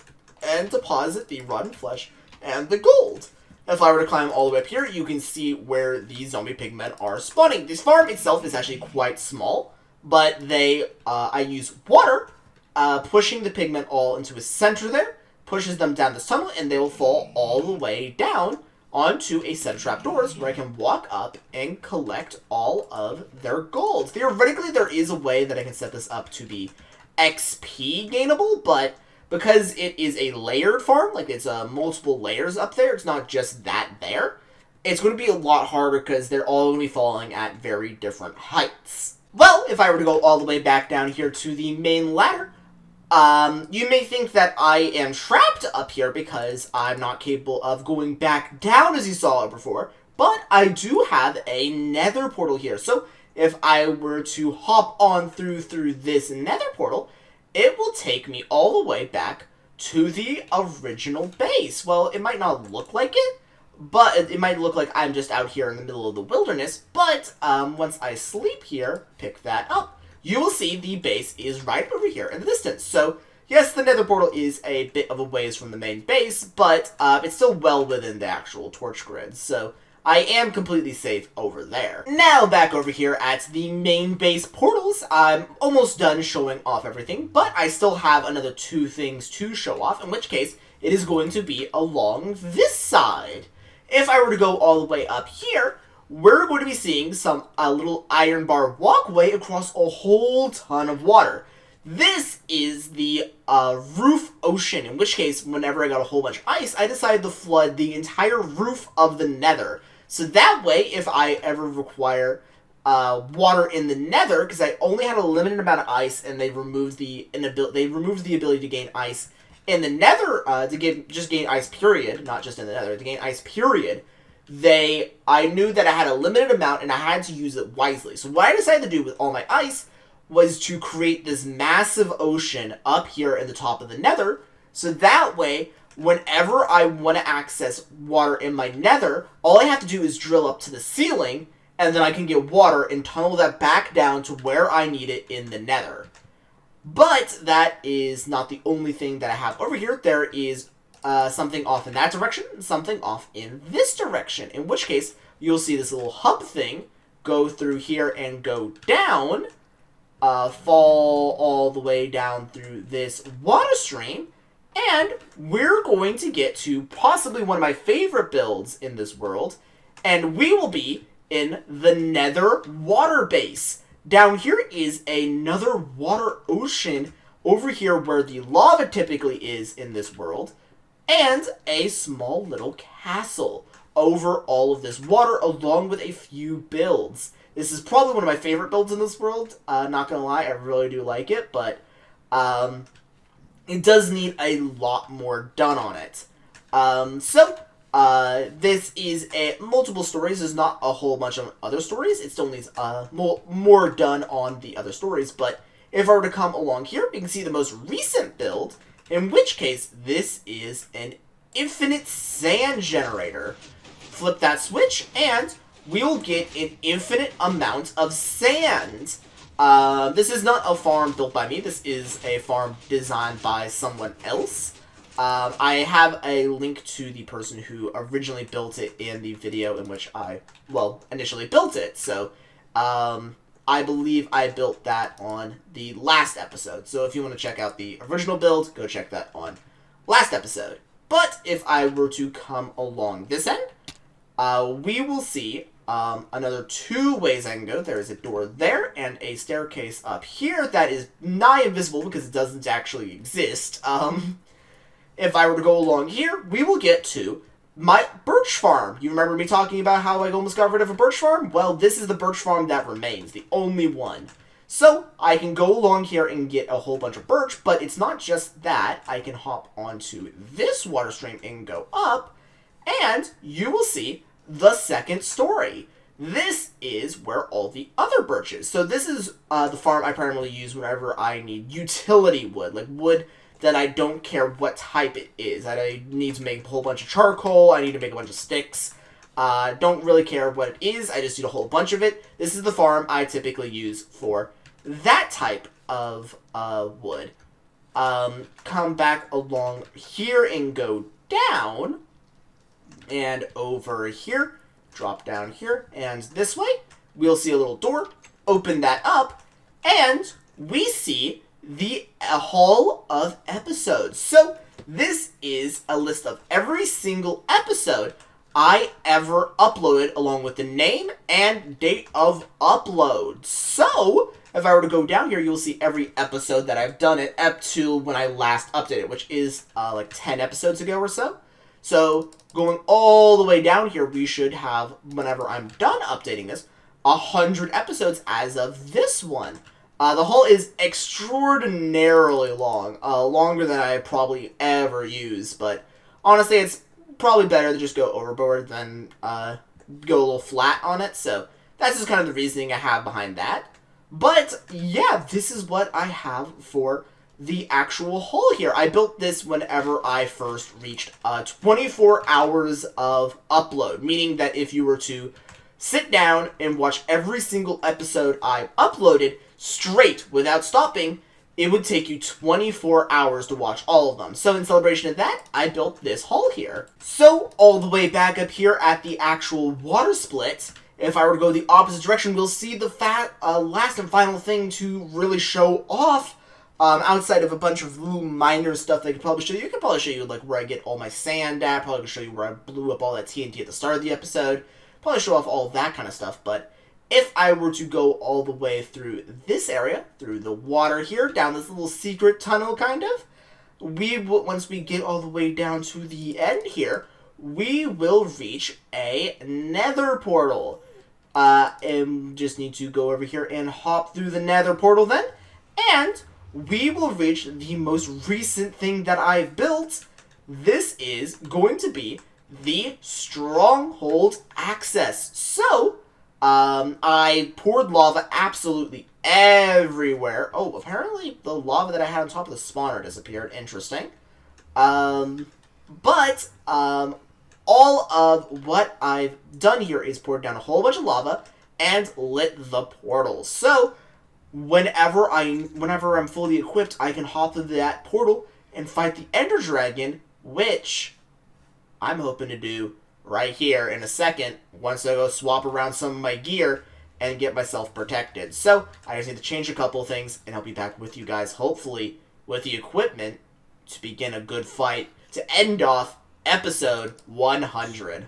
[SPEAKER 1] and deposit the rotten flesh and the gold. If I were to climb all the way up here, you can see where the zombie pigmen are spawning. This farm itself is actually quite small, but I use water, pushing the pigmen all into a center there, pushes them down this tunnel, and they will fall all the way down onto a set of trapdoors where I can walk up and collect all of their gold. Theoretically, there is a way that I can set this up to be XP gainable, but because it is a layered farm, like it's multiple layers up there, it's not just that there, it's going to be a lot harder because they're all going to be falling at very different heights. Well, if I were to go all the way back down here to the main ladder, you may think that I am trapped up here because I'm not capable of going back down as you saw it before, but I do have a nether portal here. So if I were to hop on through this nether portal, it will take me all the way back to the original base. Well, it might not look like it, but it might look like I'm just out here in the middle of the wilderness, but once I sleep here, pick that up, you will see the base is right over here in the distance. So, yes, the nether portal is a bit of a ways from the main base, but it's still well within the actual torch grid, so I am completely safe over there. Now, back over here at the main base portals, I'm almost done showing off everything, but I still have another 2 things to show off, in which case, it is going to be along this side. If I were to go all the way up here, we're going to be seeing a little iron bar walkway across a whole ton of water. This is the roof ocean, in which case, whenever I got a whole bunch of ice, I decided to flood the entire roof of the Nether. So that way, if I ever require water in the Nether, because I only had a limited amount of ice, and they removed the ability to gain ice in the Nether, just gain ice period, not just in the Nether, to gain ice period, I knew that I had a limited amount and I had to use it wisely. So what I decided to do with all my ice was to create this massive ocean up here in the top of the Nether, so that way, whenever I want to access water in my Nether, all I have to do is drill up to the ceiling, and then I can get water and tunnel that back down to where I need it in the Nether. But that is not the only thing that I have over here. There is something off in that direction, and something off in this direction. In which case, you'll see this little hub thing go through here and go down, fall all the way down through this water stream, and we're going to get to possibly one of my favorite builds in this world, and we will be in the Nether water base. Down here is another water ocean over here where the lava typically is in this world, and a small little castle over all of this water along with a few builds. This is probably one of my favorite builds in this world, not gonna lie, I really do like it, but it does need a lot more done on it. So, This is multiple stories. There's not a whole bunch of other stories. It still needs more done on the other stories. But if I were to come along here, you can see the most recent build, in which case this is an infinite sand generator. Flip that switch, and we'll get an infinite amount of sand. This is not a farm built by me. This is a farm designed by someone else. I have a link to the person who originally built it in the video in which I, initially built it. So, I believe I built that on the last episode. So if you want to check out the original build, go check that on last episode. But if I were to come along this end, we will see another 2 ways I can go. There is a door there and a staircase up here that is nigh invisible because it doesn't actually exist. If I were to go along here, we will get to my birch farm. You remember me talking about how I almost got rid of a birch farm? Well, this is the birch farm that remains, the only one. So, I can go along here and get a whole bunch of birch, but it's not just that. I can hop onto this water stream and go up, and you will see the second story. This is where all the other birch is. So this is the farm I primarily use whenever I need utility wood, like wood that I don't care what type it is. I need to make a whole bunch of charcoal, I need to make a bunch of sticks. Don't really care what it is, I just need a whole bunch of it. This is the farm I typically use for that type of wood. Come back along here and go down, and over here, drop down here, and this way, we'll see a little door, open that up, and we see the Hall of Episodes. So, this is a list of every single episode I ever uploaded, along with the name and date of upload. So, if I were to go down here, you'll see every episode that I've done it up to when I last updated, which is like 10 episodes ago or so. So, going all the way down here, we should have, whenever I'm done updating this, 100 episodes as of this one. The haul is extraordinarily long, longer than I probably ever use, but honestly, it's probably better to just go overboard than go a little flat on it, so that's just kind of the reasoning I have behind that. But, yeah, this is what I have for the actual haul here. I built this whenever I first reached 24 hours of upload, meaning that if you were to sit down and watch every single episode I uploaded straight without stopping, it would take you 24 hours to watch all of them. So in celebration of that, I built this haul here. So all the way back up here at the actual water split, if I were to go the opposite direction, we'll see the last and final thing to really show off, outside of a bunch of little minor stuff that I could probably show you. I could probably show you like where I get all my sand at, probably could show you where I blew up all that TNT at the start of the episode, probably show off all that kind of stuff, but if I were to go all the way through this area, through the water here, down this little secret tunnel kind of, once we get all the way down to the end here, we will reach a nether portal. And just need to go over here and hop through the nether portal then, and we will reach the most recent thing that I've built. This is going to be the stronghold access. So, I poured lava absolutely everywhere. Oh, apparently the lava that I had on top of the spawner disappeared. Interesting. All of what I've done here is poured down a whole bunch of lava and lit the portal. So, whenever I'm fully equipped, I can hop through that portal and fight the Ender Dragon, which I'm hoping to do right here in a second once I go swap around some of my gear and get myself protected. So, I just need to change a couple of things, and I'll be back with you guys, hopefully, with the equipment to begin a good fight to end off episode 100.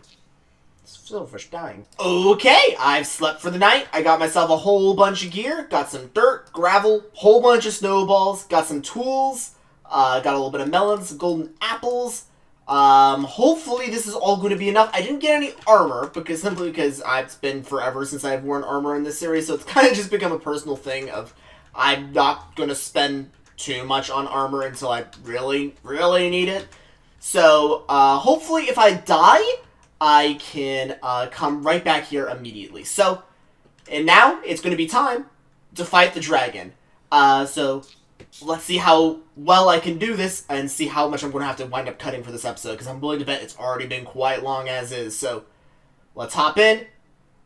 [SPEAKER 1] Silverfish dying. Okay, I've slept for the night. I got myself a whole bunch of gear. Got some dirt, gravel, whole bunch of snowballs. Got some tools. Got a little bit of melons, some golden apples. Hopefully this is all going to be enough. I didn't get any armor, simply because it's been forever since I've worn armor in this series, so it's kind of just become a personal thing of I'm not going to spend too much on armor until I really, really need it. So, hopefully if I die, I can come right back here immediately. So, and now it's going to be time to fight the dragon. So, let's see how well I can do this and see how much I'm going to have to wind up cutting for this episode, because I'm willing to bet it's already been quite long as is. So, let's hop in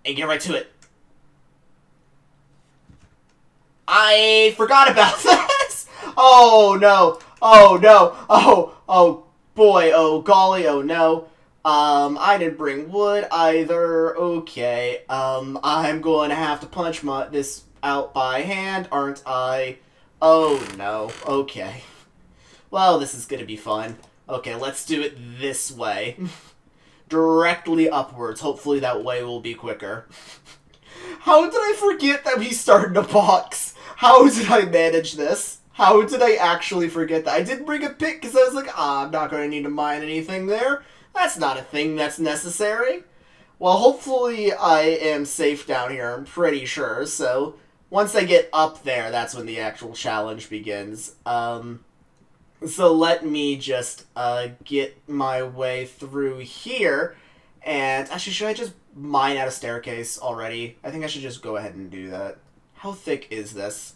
[SPEAKER 1] and get right to it. I forgot about this! Oh, no. Oh, no. Oh, boy. Oh, golly. Oh, no. I didn't bring wood either. Okay. I'm going to have to punch this out by hand, aren't I? Oh, no. Okay. Well, this is going to be fun. Okay, let's do it this way. Directly upwards. Hopefully that way will be quicker. How did I forget that we start in a box? How did I manage this? How did I actually forget that? I did bring a pick because I was like, I'm not going to need to mine anything there. That's not a thing that's necessary. Well, hopefully I am safe down here, I'm pretty sure. So, once I get up there, that's when the actual challenge begins. So let me just get my way through here. And actually, should I just mine out a staircase already? I think I should just go ahead and do that. How thick is this?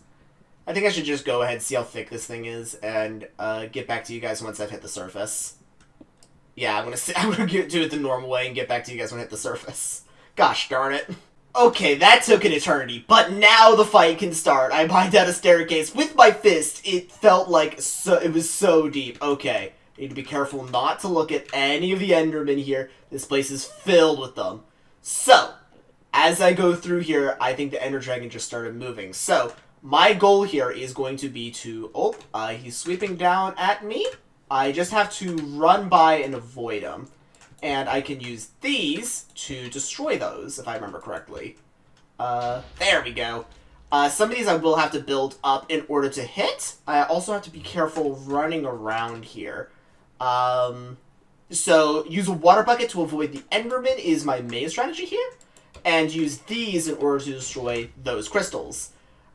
[SPEAKER 1] I think I should just go ahead and see how thick this thing is and get back to you guys once I've hit the surface. Yeah, I'm gonna do it the normal way and get back to you guys when I hit the surface. Gosh darn it. Okay, that took an eternity, but now the fight can start. I mined out a staircase with my fist. It felt like it was so deep. Okay, I need to be careful not to look at any of the Endermen here. This place is filled with them. So, as I go through here, I think the Ender Dragon just started moving. So, my goal here is going to be to... Oh, he's sweeping down at me. I just have to run by and avoid him. And I can use these to destroy those, if I remember correctly. There we go. Some of these I will have to build up in order to hit. I also have to be careful running around here. So, use a water bucket to avoid the Enderman is my main strategy here. And use these in order to destroy those crystals.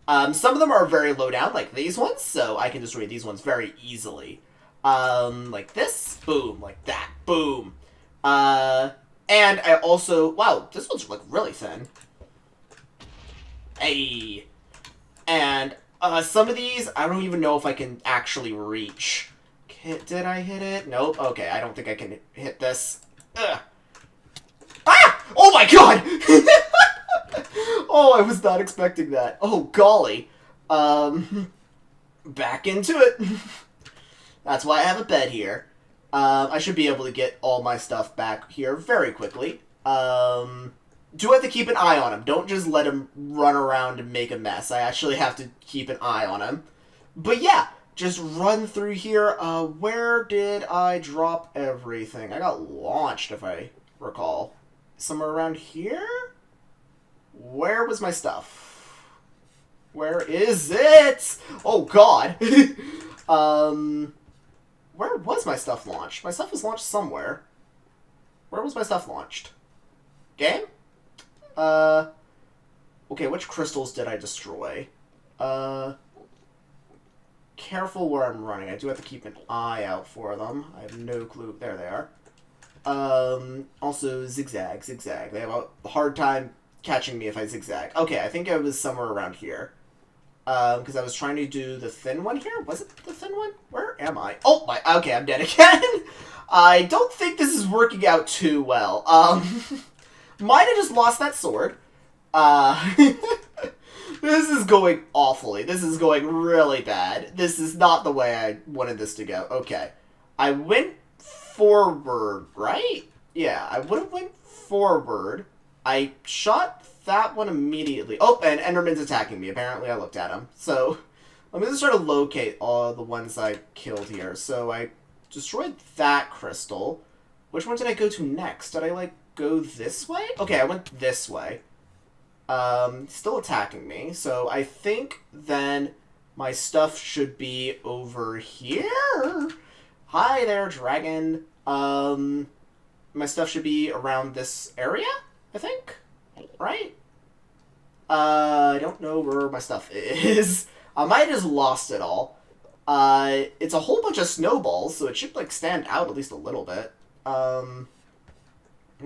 [SPEAKER 1] Some of them are very low down, like these ones, so I can destroy these ones very easily. Like this, boom, like that, boom. And I also, wow, this one's like really thin. Hey. And, some of these, I don't even know if I can actually reach. Did I hit it? Nope. Okay, I don't think I can hit this. Ugh. Ah! Oh my god! Oh, I was not expecting that. Oh, golly. Back into it. That's why I have a bed here. I should be able to get all my stuff back here very quickly. Do have to keep an eye on him. Don't just let him run around and make a mess. I actually have to keep an eye on him. But yeah, just run through here. Where did I drop everything? I got launched, if I recall. Somewhere around here? Where was my stuff? Where is it? Oh, God. Where was my stuff launched? My stuff was launched somewhere. Where was my stuff launched? Game? Okay, which crystals did I destroy? Careful where I'm running. I do have to keep an eye out for them. I have no clue. There they are. Also, zigzag. They have a hard time catching me if I zigzag. Okay, I think I was somewhere around here. Because I was trying to do the thin one here. Was it the thin one? Where am I? Oh, okay, I'm dead again. I don't think this is working out too well. Might have just lost that sword. This is going awfully. This is going really bad. This is not the way I wanted this to go. Okay. I went forward, right? Yeah, I would have went forward. I shot that one immediately. Oh, and Enderman's attacking me. Apparently I looked at him. So, I'm going to try to locate all the ones I killed here. So, I destroyed that crystal. Which one did I go to next? Did I, go this way? Okay, I went this way. Still attacking me. So, I think then my stuff should be over here. Hi there, dragon. My stuff should be around this area, I think. Right? I don't know where my stuff is. I might have just lost it all. It's a whole bunch of snowballs, so it should, like, stand out at least a little bit. Am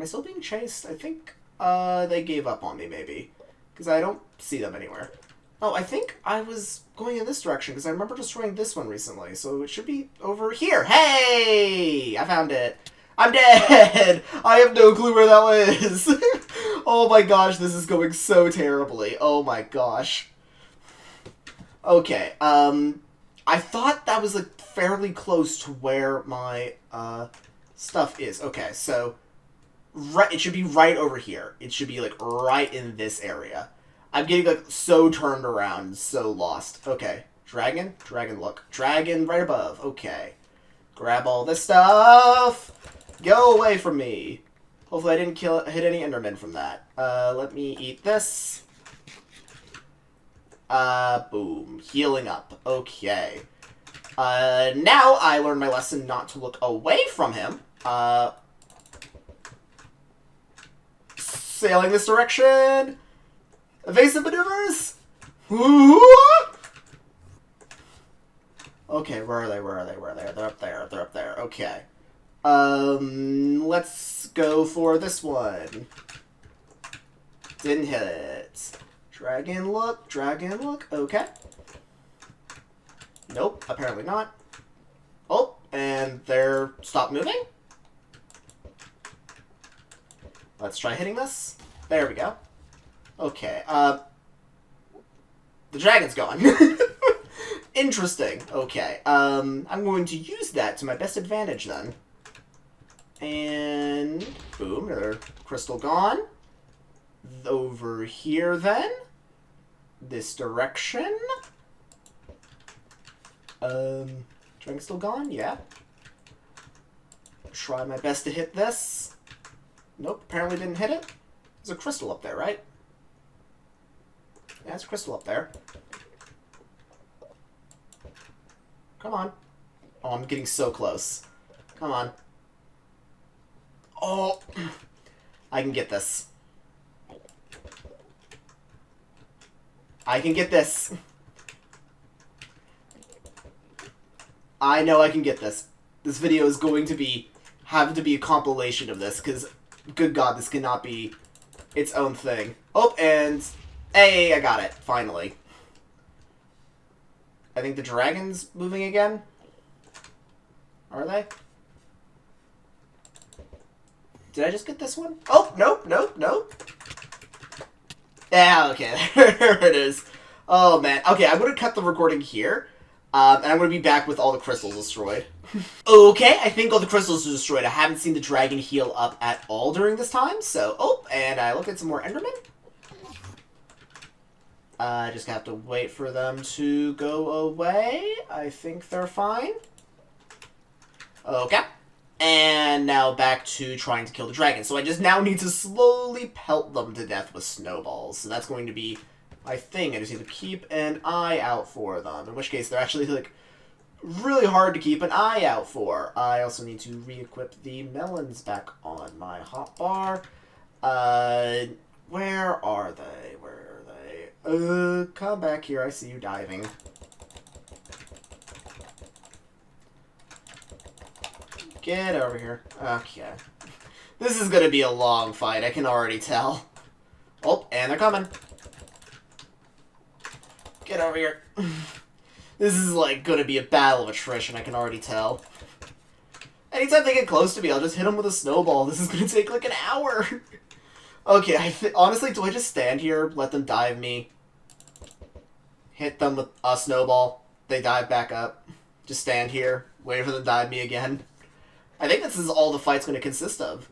[SPEAKER 1] I still being chased? I think, they gave up on me, maybe. Because I don't see them anywhere. Oh, I think I was going in this direction, because I remember destroying this one recently, so it should be over here. Hey! I found it. I'm dead! I have no clue where that was. Oh my gosh, this is going so terribly. Oh my gosh. Okay, I thought that was, like, fairly close to where my, stuff is. Okay, so, it should be right over here. It should be, like, right in this area. I'm getting, like, so turned around, so lost. Okay, dragon, look. Dragon right above. Okay. Grab all this stuff. Go away from me. Hopefully I didn't hit any Endermen from that. Let me eat this. Boom. Healing up. Okay. Now I learned my lesson not to look away from him. Sailing this direction. Evasive maneuvers. Okay, where are they? They're up there. Okay. Let's go for this one. Didn't hit it. Dragon look. Okay. Nope, apparently not. Oh, and they're stopped moving? Let's try hitting this. There we go. Okay, the dragon's gone. Interesting. Okay, I'm going to use that to my best advantage then. And boom, another crystal gone. Over here then. This direction. Dragon still gone? Yeah. Try my best to hit this. Nope, apparently didn't hit it. There's a crystal up there, right? Yeah, there's a crystal up there. Come on. Oh, I'm getting so close. Come on. Oh, I can get this. I can get this. I know I can get this. This video is going to have to be a compilation of this, because, good God, this cannot be its own thing. Oh, and, hey, I got it, finally. I think the dragon's moving again. Are they? Did I just get this one? Oh, nope. Yeah, okay, there it is. Oh, man. Okay, I'm going to cut the recording here, and I'm going to be back with all the crystals destroyed. Okay, I think all the crystals are destroyed. I haven't seen the dragon heal up at all during this time, so... Oh, and I looked at some more Endermen. I just have to wait for them to go away. I think they're fine. Okay. And now back to trying to kill the dragon. So I just now need to slowly pelt them to death with snowballs. So that's going to be my thing. I just need to keep an eye out for them. In which case, they're actually, like, really hard to keep an eye out for. I also need to re-equip the melons back on my hotbar. Where are they? Come back here. I see you diving. Get over here. Okay. This is gonna be a long fight, I can already tell. Oh, and they're coming. Get over here. This is, like, gonna be a battle of attrition, I can already tell. Anytime they get close to me, I'll just hit them with a snowball. This is gonna take, like, an hour. Okay, honestly, do I just stand here, let them dive me? Hit them with a snowball. They dive back up. Just stand here, wait for them to dive me again. I think this is all the fight's going to consist of.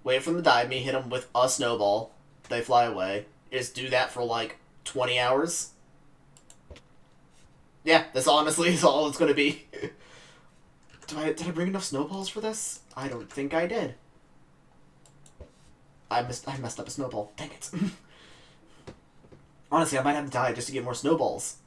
[SPEAKER 1] Wait for them to dive me, hit them with a snowball. They fly away. Just do that for, like, 20 hours. Yeah, this honestly is all it's going to be. Did I bring enough snowballs for this? I don't think I did. I messed up a snowball. Dang it. Honestly, I might have to die just to get more snowballs.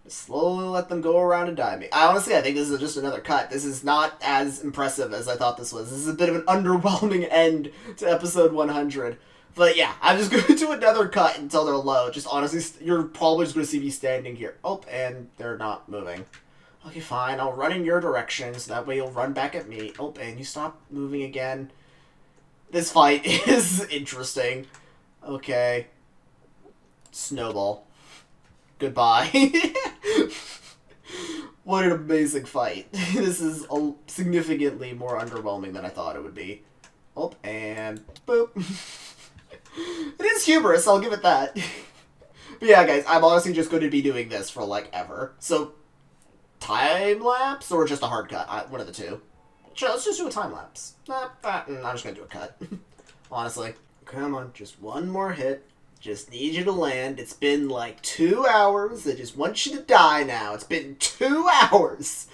[SPEAKER 1] Just slowly let them go around and die me. I think this is just another cut. This is not as impressive as I thought this was. This is a bit of an underwhelming end to episode 100. But yeah, I'm just going to do another cut until they're low. Just honestly, you're probably just going to see me standing here. Oh, and they're not moving. Okay, fine. I'll run in your direction, so that way you'll run back at me. Oh, and you stop moving again. This fight is interesting. Okay. Snowball. Goodbye. What an amazing fight. This is significantly more underwhelming than I thought it would be. Oh, and boop. It is humorous, I'll give it that. But yeah, guys, I'm honestly just going to be doing this for, like, ever. So, time-lapse or just a hard cut? One of the two. Sure, let's just do a time-lapse. I'm just going to do a cut. Honestly. Come on, just one more hit. Just need you to land. It's been like 2 hours. I just want you to die now. It's been 2 hours.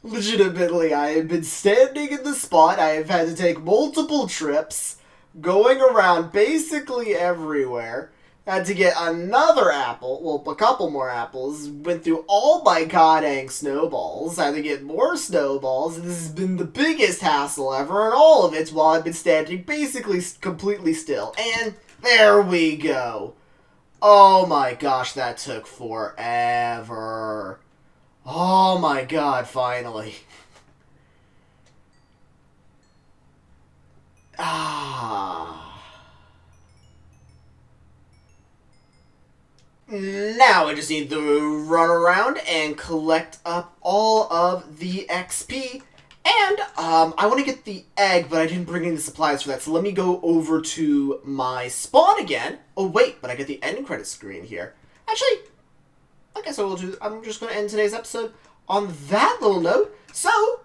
[SPEAKER 1] Legitimately, I have been standing in the spot. I have had to take multiple trips, going around basically everywhere. Had to get another apple, well, a couple more apples. Went through all my goddamn snowballs. Had to get more snowballs. This has been the biggest hassle ever, and all of it's while I've been standing basically completely still. And there we go. Oh my gosh, that took forever. Oh my god, finally. Now I just need to run around and collect up all of the XP. And, I want to get the egg, but I didn't bring any supplies for that, so let me go over to my spawn again. Oh, wait, but I get the end credit screen here. Actually, I guess I'm just going to end today's episode on that little note. So,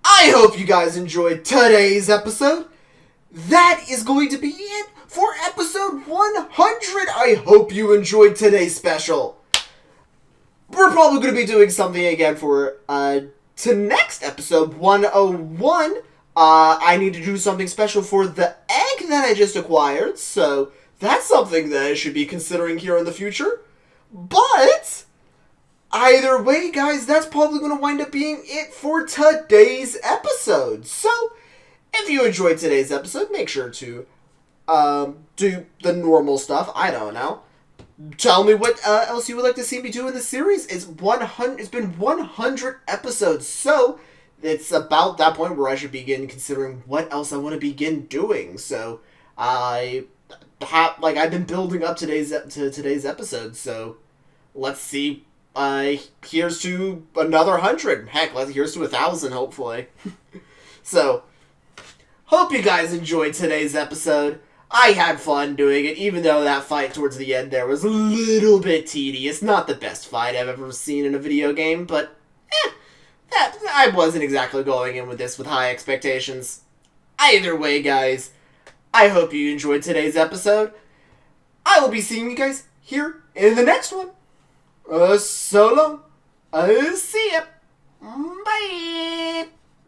[SPEAKER 1] I hope you guys enjoyed today's episode. That is going to be it for episode 100. I hope you enjoyed today's special. We're probably going to be doing something again for, to next episode, 101, I need to do something special for the egg that I just acquired, so that's something that I should be considering here in the future. But, either way, guys, that's probably going to wind up being it for today's episode. So, if you enjoyed today's episode, make sure to, do the normal stuff. I don't know. Tell me what else you would like to see me do in the series. It's been 100 episodes, so it's about that point where I should begin considering what else I want to begin doing. So I've been building up today's episode. So let's see. Here's to another 100. Heck, here's to 1,000. Hopefully. So hope you guys enjoyed today's episode. I had fun doing it, even though that fight towards the end there was a little bit tedious. Not the best fight I've ever seen in a video game, but I wasn't exactly going in with this with high expectations. Either way, guys, I hope you enjoyed today's episode. I will be seeing you guys here in the next one. So long. I'll see ya. Bye.